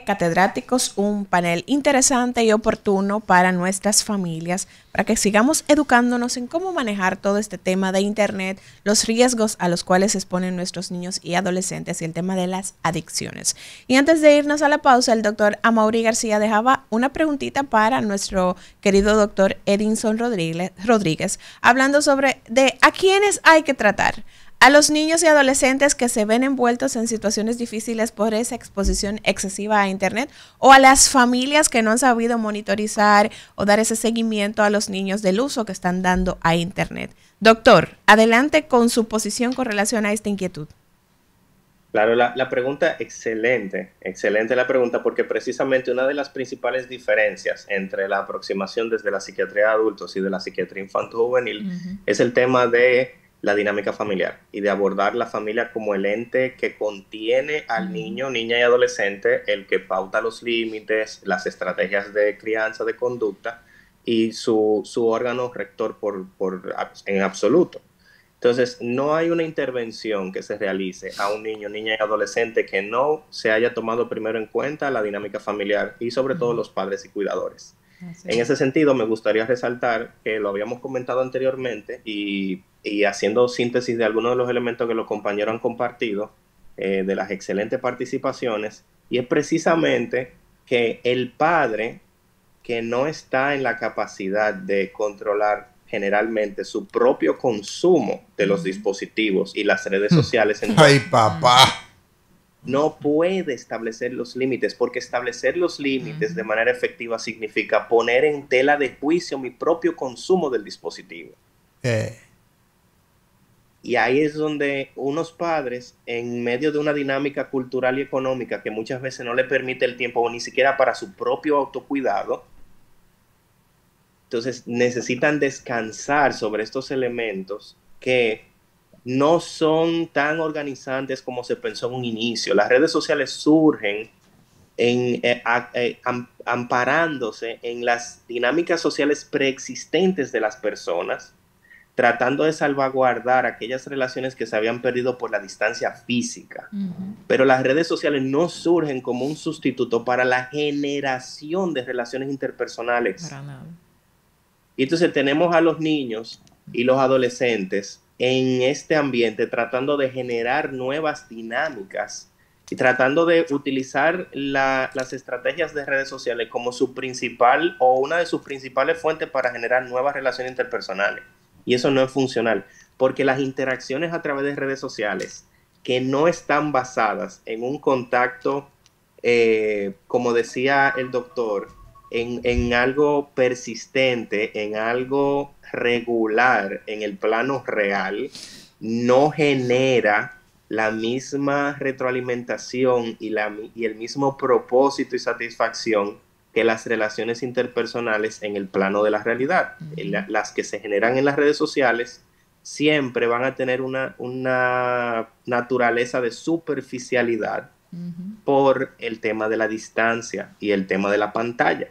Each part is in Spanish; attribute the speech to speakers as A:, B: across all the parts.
A: catedráticos, un panel interesante y oportuno para nuestras familias, para que sigamos educándonos en cómo manejar todo este tema de Internet, los riesgos a los cuales se exponen nuestros niños y adolescentes y el tema de las adicciones. Y antes de irnos a la pausa, el doctor Amaury García dejaba una preguntita para nuestro querido doctor Edinson Rodríguez, hablando sobre de a quiénes hay que tratar. A los niños y adolescentes que se ven envueltos en situaciones difíciles por esa exposición excesiva a Internet, o a las familias que no han sabido monitorizar o dar ese seguimiento a los niños del uso que están dando a Internet. Doctor, adelante con su posición con relación a esta inquietud.
B: Claro, la pregunta, excelente la pregunta, porque precisamente una de las principales diferencias entre la aproximación desde la psiquiatría de adultos y de la psiquiatría infanto-juvenil es el tema de la dinámica familiar y de abordar la familia como el ente que contiene al niño, niña y adolescente, el que pauta los límites, las estrategias de crianza, de conducta y su órgano rector en absoluto. Entonces, no hay una intervención que se realice a un niño, niña y adolescente que no se haya tomado primero en cuenta la dinámica familiar y sobre todo los padres y cuidadores. En ese sentido, me gustaría resaltar que lo habíamos comentado anteriormente y haciendo síntesis de algunos de los elementos que los compañeros han compartido, de las excelentes participaciones, y es precisamente que el padre que no está en la capacidad de controlar generalmente su propio consumo de los dispositivos y las redes sociales,
C: ¡Ay, papá!
B: No puede establecer los límites, porque establecer los límites de manera efectiva significa poner en tela de juicio mi propio consumo del dispositivo. Y ahí es donde unos padres, en medio de una dinámica cultural y económica que muchas veces no le permite el tiempo ni siquiera para su propio autocuidado, entonces necesitan descansar sobre estos elementos que no son tan organizantes como se pensó en un inicio. Las redes sociales surgen amparándose en las dinámicas sociales preexistentes de las personas, tratando de salvaguardar aquellas relaciones que se habían perdido por la distancia física. Pero las redes sociales no surgen como un sustituto para la generación de relaciones interpersonales. Para nada. Y entonces tenemos a los niños y los adolescentes en este ambiente tratando de generar nuevas dinámicas y tratando de utilizar las estrategias de redes sociales como su principal o una de sus principales fuentes para generar nuevas relaciones interpersonales. Y eso no es funcional, porque las interacciones a través de redes sociales que no están basadas en un contacto, como decía el doctor, en algo persistente, en algo regular, en el plano real, no genera la misma retroalimentación y el mismo propósito y satisfacción que las relaciones interpersonales en el plano de la realidad. Las que se generan en las redes sociales siempre van a tener una naturaleza de superficialidad por el tema de la distancia y el tema de la pantalla.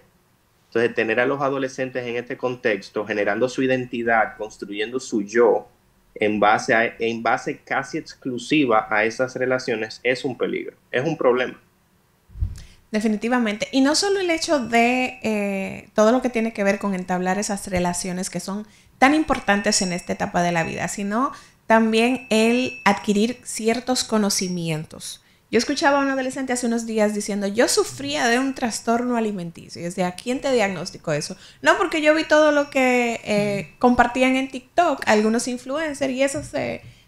B: Entonces, tener a los adolescentes en este contexto, generando su identidad, construyendo su yo, en base casi exclusiva a esas relaciones, es un peligro, es un problema.
A: Definitivamente. Y no solo el hecho de todo lo que tiene que ver con entablar esas relaciones que son tan importantes en esta etapa de la vida, sino también el adquirir ciertos conocimientos. Yo escuchaba a un adolescente hace unos días diciendo, yo sufría de un trastorno alimenticio. Y es de, ¿a quién te diagnosticó eso? No, porque yo vi todo lo que compartían en TikTok algunos influencers y eso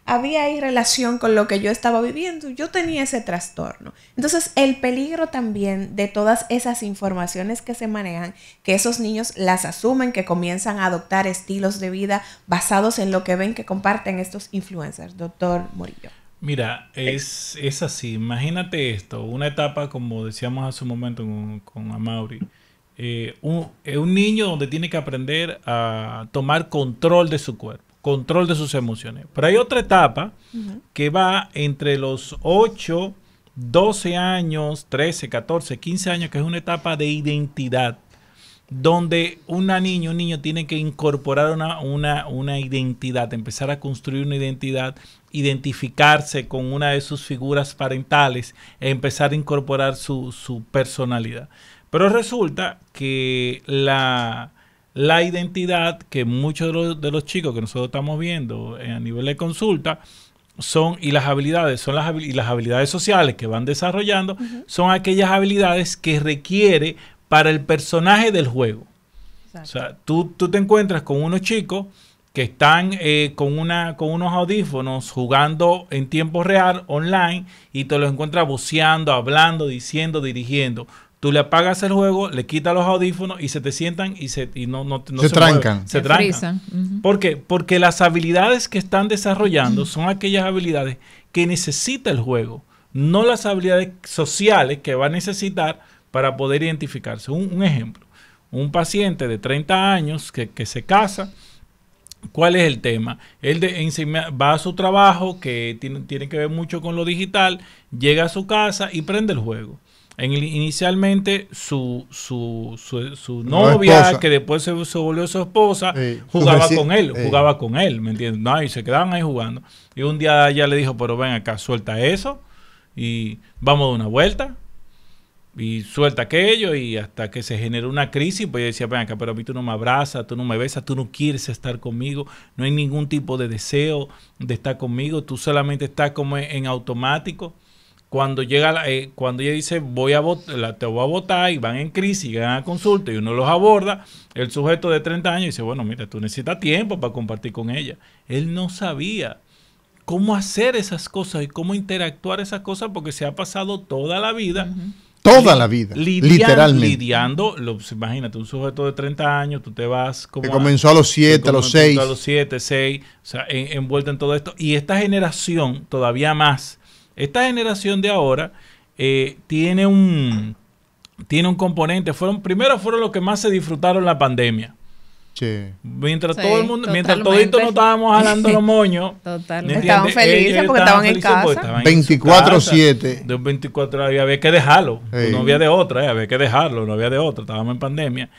A: había ahí relación con lo que yo estaba viviendo. Yo tenía ese trastorno. Entonces, el peligro también de todas esas informaciones que se manejan, que esos niños las asumen, que comienzan a adoptar estilos de vida basados en lo que ven que comparten estos influencers. Doctor Murillo.
D: Mira, es así. Imagínate esto, una etapa, como decíamos hace un momento con Amaury, un niño donde tiene que aprender a tomar control de su cuerpo, control de sus emociones. Pero hay otra etapa que va entre los 8, 12 años, 13, 14, 15 años, que es una etapa de identidad, donde un niño tiene que incorporar una identidad, empezar a construir una identidad, identificarse con una de sus figuras parentales, empezar a incorporar su personalidad. Pero resulta que la identidad que muchos de los chicos que nosotros estamos viendo a nivel de consulta y las habilidades sociales que van desarrollando, son aquellas habilidades que requiere para el personaje del juego. Exacto. O sea, tú te encuentras con unos chicos que están con unos audífonos jugando en tiempo real, online, y te los encuentras voceando, hablando, diciendo, dirigiendo. Tú le apagas el juego, le quitas los audífonos y se te sientan y no se trancan. Se trancan. ¿Por qué? Porque las habilidades que están desarrollando son aquellas habilidades que necesita el juego, no las habilidades sociales que va a necesitar para poder identificarse. Un ejemplo, un paciente de 30 años que se casa. ¿Cuál es el tema? Él va a su trabajo, que tiene que ver mucho con lo digital, llega a su casa y prende el juego. Inicialmente su novia, que después se volvió su esposa, jugaba con él, ¿me entiendes? No, y se quedaban ahí jugando. Y un día ella le dijo, pero ven acá, suelta eso y vamos a dar una vuelta. Y suelta aquello, y hasta que se generó una crisis, pues yo decía, ven acá, pero a mí tú no me abrazas, tú no me besas, tú no quieres estar conmigo, no hay ningún tipo de deseo de estar conmigo, tú solamente estás como en automático. Cuando ella dice, te voy a votar, y van en crisis, llegan a consulta y uno los aborda, el sujeto de 30 años dice, bueno, mira, tú necesitas tiempo para compartir con ella. Él no sabía cómo hacer esas cosas y cómo interactuar esas cosas, porque se ha pasado toda la vida.
C: Toda la vida, literalmente.
D: Lidiando, imagínate, un sujeto de 30 años, tú te vas como...
C: Que comenzó a los 7, a los 6.
D: A los 7, 6, o sea, envuelto en todo esto. Y esta generación, todavía más, esta generación de ahora tiene un componente. Primero fueron los que más se disfrutaron la pandemia.
C: Sí.
D: Mientras todo el mundo, mientras todito nos estábamos jalando los moños,
A: totalmente. Estaban felices porque estaban en casa.
C: 24/7.
D: De un 24 había que dejarlo. Sí. No había de otra, había que dejarlo, no había de otra. Estábamos en pandemia.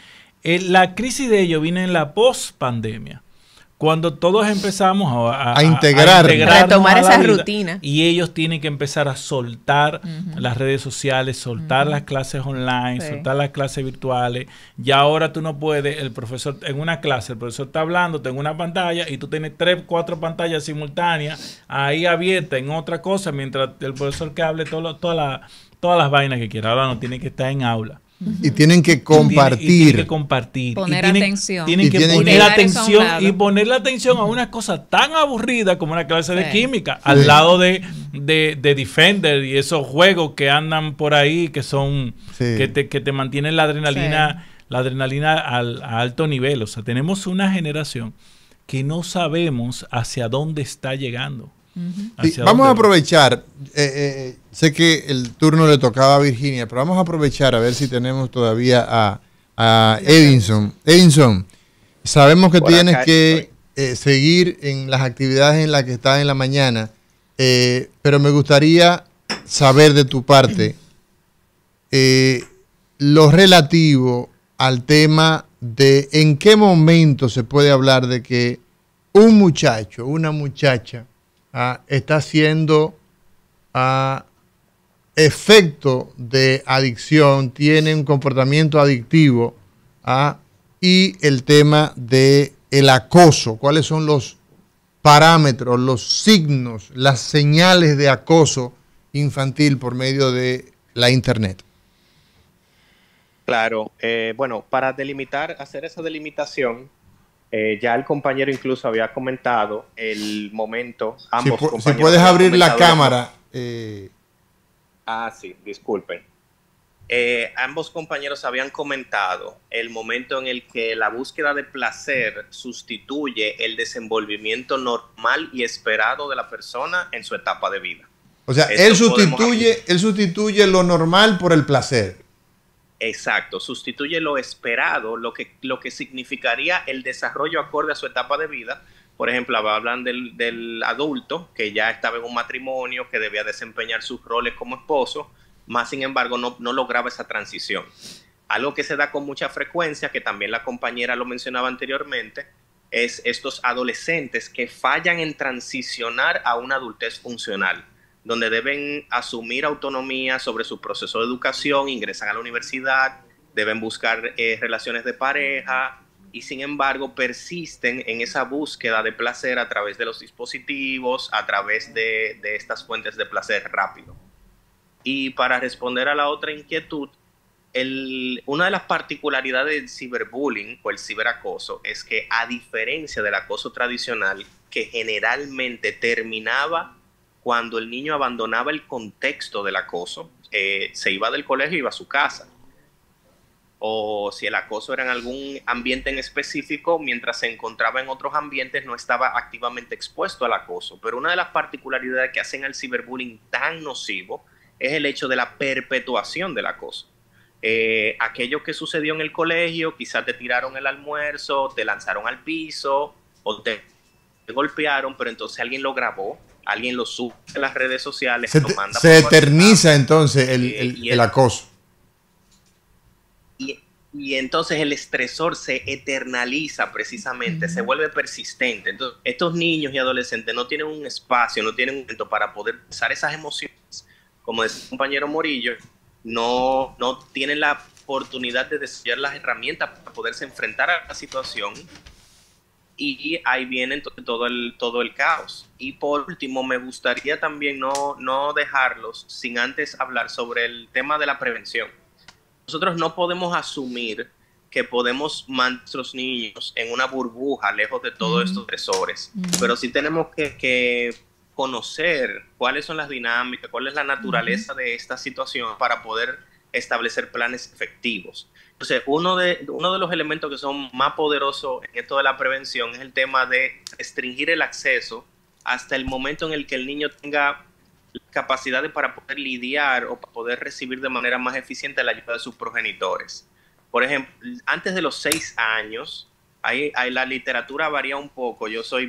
D: La crisis de ellos viene en la post-pandemia, cuando todos empezamos a integrar,
A: a retomar esa rutina.
D: Y ellos tienen que empezar a soltar las redes sociales, soltar las clases online, soltar las clases virtuales. Y ahora tú no puedes, el profesor en una clase, el profesor está hablando, tengo una pantalla y tú tienes 3, 4 pantallas simultáneas ahí abiertas en otra cosa, mientras el profesor que hable todas las vainas que quiera. Ahora no tiene que estar en aula.
C: Y tienen que compartir.
A: Poner atención.
D: Tienen que poner atención y ponerle atención a una cosa tan aburrida como una clase de química, al lado de Defender y esos juegos que andan por ahí, que son que te mantienen la adrenalina a alto nivel. O sea, tenemos una generación que no sabemos hacia dónde está llegando.
C: Sí, vamos a aprovechar, sé que el turno le tocaba a Virginia, pero vamos a aprovechar a ver si tenemos todavía a Edinson. Edinson, sabemos que tienes que seguir en las actividades en las que estás en la mañana, pero me gustaría saber de tu parte lo relativo al tema de en qué momento se puede hablar de que un muchacho, una muchacha, está haciendo efecto de adicción, tiene un comportamiento adictivo, y el tema de el acoso. ¿Cuáles son los parámetros, los signos, las señales de acoso infantil por medio de la Internet?
B: Claro, bueno, para hacer esa delimitación, ya el compañero incluso había comentado el momento, ambos compañeros.
C: Si puedes abrir la cámara.
B: Sí, disculpen. Ambos compañeros habían comentado el momento en el que la búsqueda de placer sustituye el desenvolvimiento normal y esperado de la persona en su etapa de vida.
C: O sea, él sustituye lo normal por el placer.
B: Exacto, sustituye lo esperado, lo que significaría el desarrollo acorde a su etapa de vida. Por ejemplo, hablan del adulto que ya estaba en un matrimonio, que debía desempeñar sus roles como esposo, más sin embargo no lograba esa transición. Algo que se da con mucha frecuencia, que también la compañera lo mencionaba anteriormente, es estos adolescentes que fallan en transicionar a una adultez funcional, donde deben asumir autonomía sobre su proceso de educación, ingresan a la universidad, deben buscar relaciones de pareja y sin embargo persisten en esa búsqueda de placer a través de los dispositivos, a través de estas fuentes de placer rápido. Y para responder a la otra inquietud, una de las particularidades del ciberbullying o el ciberacoso es que, a diferencia del acoso tradicional, que generalmente terminaba cuando el niño abandonaba el contexto del acoso, se iba del colegio y iba a su casa, o si el acoso era en algún ambiente en específico, mientras se encontraba en otros ambientes no estaba activamente expuesto al acoso. Pero una de las particularidades que hacen al ciberbullying tan nocivo es el hecho de la perpetuación del acoso. Aquello que sucedió en el colegio, quizás te tiraron el almuerzo, te lanzaron al piso o te golpearon, pero entonces alguien lo grabó, alguien lo sube en las redes sociales,
C: se eterniza entonces el acoso.
B: Y entonces el estresor se eternaliza precisamente, se vuelve persistente. Entonces estos niños y adolescentes no tienen un espacio, no tienen un momento para poder pasar esas emociones. Como decía el compañero Morillo, no tienen la oportunidad de desarrollar las herramientas para poderse enfrentar a la situación, y ahí viene todo el caos. Y por último, me gustaría también no dejarlos sin antes hablar sobre el tema de la prevención. Nosotros no podemos asumir que podemos mantener a nuestros niños en una burbuja lejos de todos estos estresores, pero sí tenemos que conocer cuáles son las dinámicas, cuál es la naturaleza de esta situación para poder establecer planes efectivos. Entonces, uno de los elementos que son más poderosos en esto de la prevención es el tema de restringir el acceso hasta el momento en el que el niño tenga capacidades para poder lidiar o para poder recibir de manera más eficiente la ayuda de sus progenitores. Por ejemplo, antes de los 6 años, la literatura varía un poco. Yo soy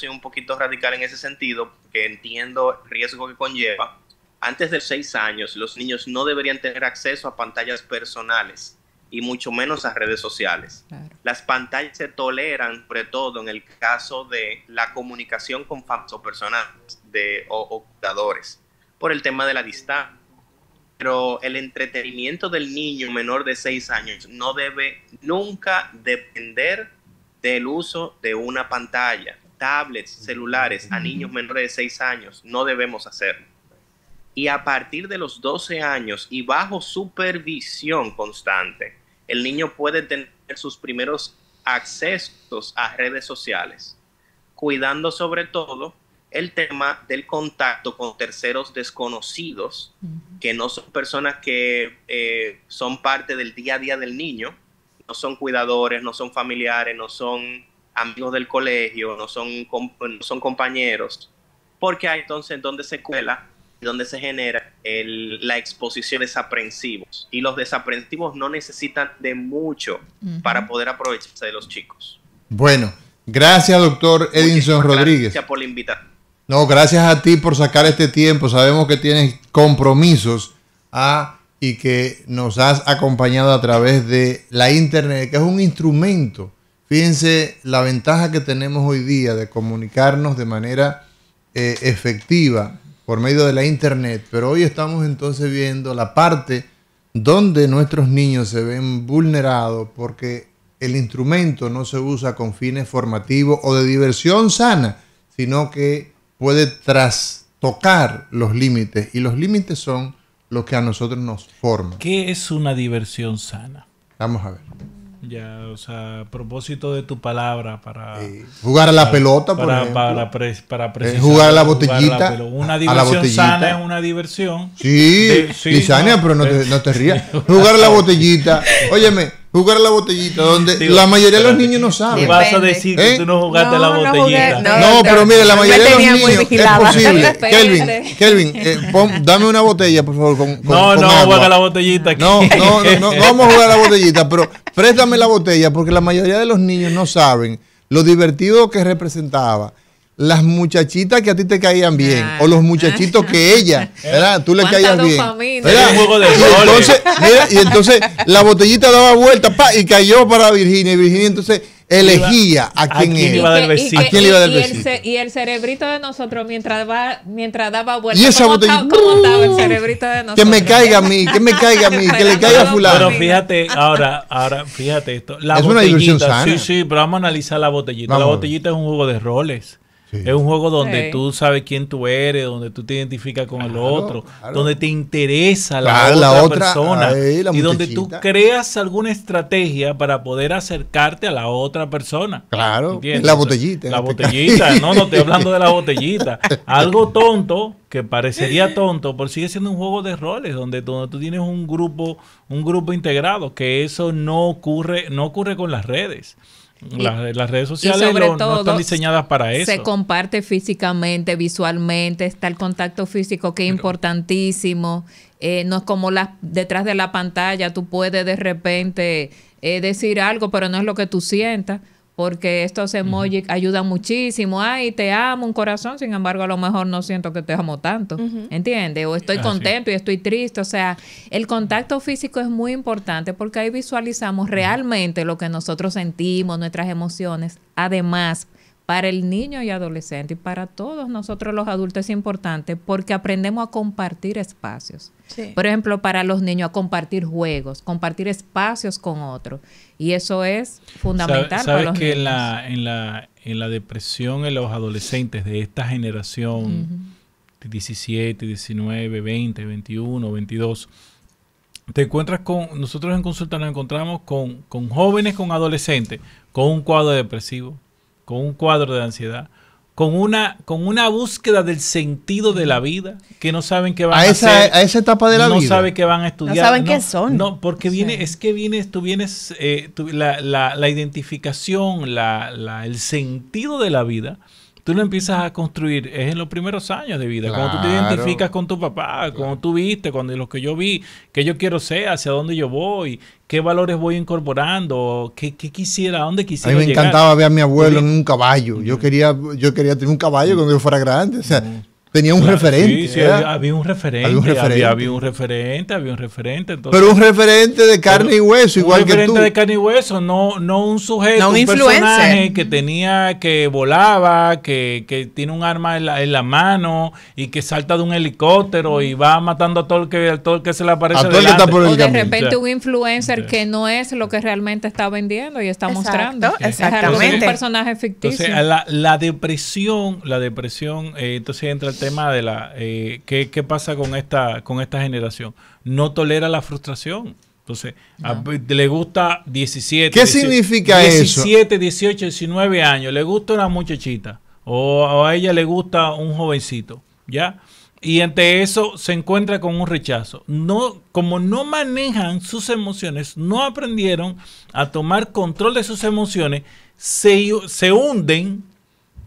B: un poquito radical en ese sentido, porque entiendo el riesgo que conlleva. Antes de los 6 años, los niños no deberían tener acceso a pantallas personales y mucho menos a redes sociales. Claro. Las pantallas se toleran, sobre todo en el caso de la comunicación con personas o cuidadores, por el tema de la distancia. Pero el entretenimiento del niño menor de 6 años no debe nunca depender del uso de una pantalla. Tablets, celulares a niños menores de 6 años no debemos hacerlo. Y a partir de los 12 años y bajo supervisión constante, el niño puede tener sus primeros accesos a redes sociales, cuidando sobre todo el tema del contacto con terceros desconocidos, que no son personas que son parte del día a día del niño, no son cuidadores, no son familiares, no son amigos del colegio, no son compañeros, porque hay entonces donde se cuela, donde se genera la exposición de desaprensivos, y los desaprensivos no necesitan de mucho para poder aprovecharse de los chicos.
C: Bueno, gracias, doctor Edinson Rodríguez.
B: Gracias por la invitación.
C: No, gracias a ti por sacar este tiempo. Sabemos que tienes compromisos y que nos has acompañado a través de la internet, que es un instrumento. Fíjense la ventaja que tenemos hoy día de comunicarnos de manera efectiva por medio de la internet, pero hoy estamos entonces viendo la parte donde nuestros niños se ven vulnerados porque el instrumento no se usa con fines formativos o de diversión sana, sino que puede trastocar los límites, y los límites son los que a nosotros nos forman.
D: ¿Qué es una diversión sana?
C: Vamos a ver.
D: Ya, o sea, a propósito de tu palabra para...
C: jugar a la pelota, por ejemplo.
D: Para precisar,
C: jugar a la botellita.
D: Una diversión sana es una diversión.
C: Sí, Lisania, pero no te rías. Jugar a la botellita. Óyeme, jugar a la botellita, donde la mayoría de los niños no saben.
D: Vas a decir que tú no jugaste a la botellita.
C: No, pero mire, la mayoría de los niños es posible. Kelvin, dame una botella, por favor.
D: No juega a la botellita aquí.
C: No vamos a jugar a la botellita, pero préstame la botella, porque la mayoría de los niños no saben lo divertido que representaba las muchachitas que a ti te caían bien, o los muchachitos que ella, ¿verdad? Tú le caías bien.
D: Era un juego de roles.
C: Y entonces la botellita daba vuelta y cayó para Virginia. Y Virginia entonces elegía a quién
D: iba a dar besito.
C: ¿A quién le iba a dar besito?
E: Y el cerebrito de nosotros, mientras daba vuelta,
C: y esa botellita,
E: ¿cómo estaba el cerebrito de nosotros?
C: Que me caiga a mí, que le caiga a fulano.
D: Pero fíjate, ahora fíjate esto. La
C: es
D: botellita,
C: una diversión sana.
D: Sí, pero vamos a analizar la botellita. La botellita es un juego de roles. Sí. Es un juego donde tú sabes quién tú eres, donde tú te identificas con el otro, donde te interesa la otra persona y donde tú creas alguna estrategia para poder acercarte a la otra persona.
C: Claro, la botellita.
D: La botellita, no estoy hablando de la botellita. Algo tonto, que parecería tonto, pero sigue siendo un juego de roles, donde tú tienes un grupo integrado, que eso no ocurre con las redes. Las redes sociales no están diseñadas para eso.
E: Se comparte físicamente, visualmente, está el contacto físico que es importantísimo. No es como detrás de la pantalla, tú puedes de repente decir algo, pero no es lo que tú sientas, porque estos emojis ayudan muchísimo. Ay, te amo, un corazón, sin embargo, a lo mejor no siento que te amo tanto, ¿entiendes? O estoy contento y estoy triste. O sea, el contacto físico es muy importante porque ahí visualizamos realmente lo que nosotros sentimos, nuestras emociones. Además, para el niño y adolescente y para todos nosotros los adultos es importante porque aprendemos a compartir espacios. Sí. Por ejemplo, para los niños a compartir juegos, compartir espacios con otros. Y eso es fundamental para los niños.
D: ¿Sabes que en la depresión en los adolescentes de esta generación, 17, 19, 20, 21, 22, te encuentras nosotros en consulta nos encontramos con jóvenes, con adolescentes, con un cuadro depresivo, con un cuadro de ansiedad, con una búsqueda del sentido de la vida, que no saben qué van a hacer.
C: A esa etapa de la vida.
D: No saben qué van a estudiar.
A: No saben qué son.
D: No, porque la identificación, el sentido de la vida, tú lo empiezas a construir, es en los primeros años de vida. Claro. Cuando tú te identificas con tu papá, cuando tú viste, cuando lo que yo vi, qué yo quiero ser, hacia dónde yo voy, qué valores voy incorporando, qué quisiera, a dónde quisiera llegar.
C: A mí me encantaba ver a mi abuelo en un caballo. Yo quería tener un caballo cuando yo fuera grande. O sea, tenía un referente.
D: Sí, había un referente. Había un referente. Entonces,
C: pero un referente de carne y hueso, igual que tú. Un referente
D: de carne y hueso, no un sujeto, un personaje que volaba, que tiene un arma en la mano y que salta de un helicóptero y va matando a todo el que se le aparece delante.
E: O de repente un influencer que no es lo que realmente está vendiendo y está mostrando.
A: Exactamente.
E: Es un personaje ficticio.
D: Entonces, la depresión, entonces entra el tema de ¿qué pasa con esta generación? No tolera la frustración. Entonces, le gusta 17.
C: ¿Qué significa
D: 17, 18, 19 años. Le gusta una muchachita o a ella le gusta un jovencito, ¿ya? Y ante eso se encuentra con un rechazo. Como no manejan sus emociones, no aprendieron a tomar control de sus emociones, se hunden.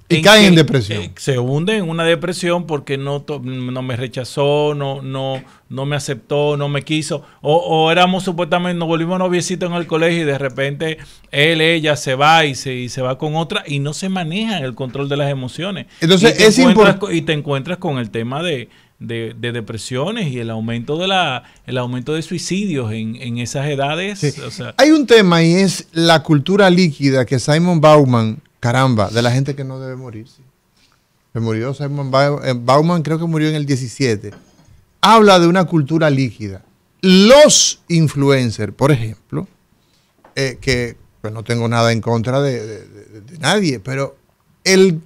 C: Y caen en depresión.
D: Se hunden en una depresión porque no me rechazó, no me aceptó, no me quiso. O éramos supuestamente, nos volvimos noviecitos en el colegio y de repente ella se va y se va con otra y no se maneja el control de las emociones.
C: Entonces
D: y te encuentras con el tema de depresiones y el aumento de suicidios en esas edades.
C: Sí.
D: O sea,
C: hay un tema y es la cultura líquida que Simon Bauman, caramba, de la gente que no debe morir. Sí. Se murió Simon Bauman, creo que murió en el 17. Habla de una cultura líquida. Los influencers, por ejemplo, que pues no tengo nada en contra de nadie, pero el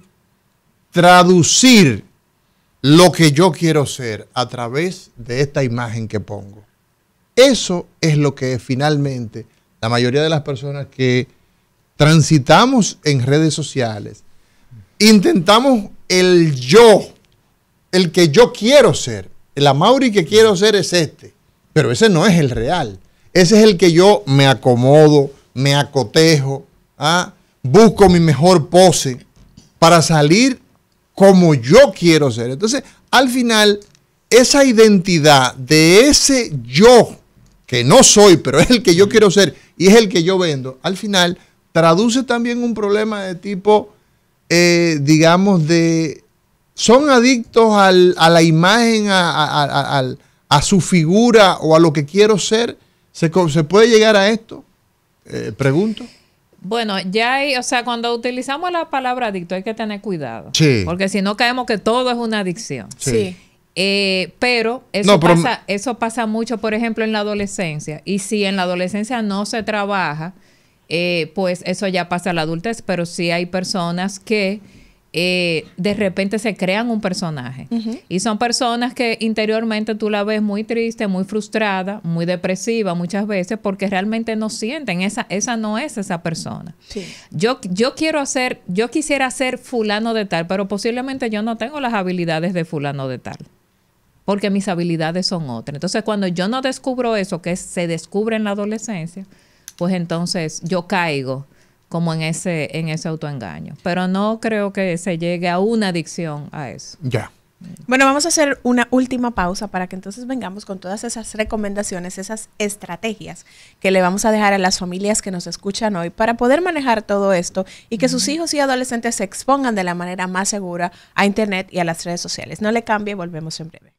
C: traducir lo que yo quiero ser a través de esta imagen que pongo, eso es lo que finalmente la mayoría de las personas que transitamos en redes sociales, intentamos el que yo quiero ser. El Amaury que quiero ser es este, pero ese no es el real. Ese es el que yo me acomodo, me acotejo, busco mi mejor pose para salir como yo quiero ser. Entonces, al final, esa identidad de ese yo, que no soy, pero es el que yo quiero ser y es el que yo vendo, al final traduce también un problema de tipo digamos, son adictos a la imagen, a su figura o a lo que quiero ser. ¿Se puede llegar a esto? Pregunto.
E: Bueno, ya hay, o sea, cuando utilizamos la palabra adicto hay que tener cuidado.
C: Sí.
E: Porque si no caemos que todo es una adicción.
A: Sí.
E: Pero eso pasa mucho, por ejemplo, en la adolescencia. Y si en la adolescencia no se trabaja, pues eso ya pasa a la adultez. Pero sí hay personas que de repente se crean un personaje. Y son personas que interiormente tú la ves muy triste, muy frustrada, muy depresiva muchas veces porque realmente no sienten. Esa no es esa persona.
A: Sí.
E: Yo quisiera ser fulano de tal, pero posiblemente yo no tengo las habilidades de fulano de tal. Porque mis habilidades son otras. Entonces, cuando yo no descubro eso, que se descubre en la adolescencia, pues entonces yo caigo como en ese autoengaño. Pero no creo que se llegue a una adicción a eso.
C: Ya.
A: Bueno, vamos a hacer una última pausa para que entonces vengamos con todas esas recomendaciones, esas estrategias que le vamos a dejar a las familias que nos escuchan hoy para poder manejar todo esto y que sus hijos y adolescentes se expongan de la manera más segura a Internet y a las redes sociales. No le cambie, volvemos en breve.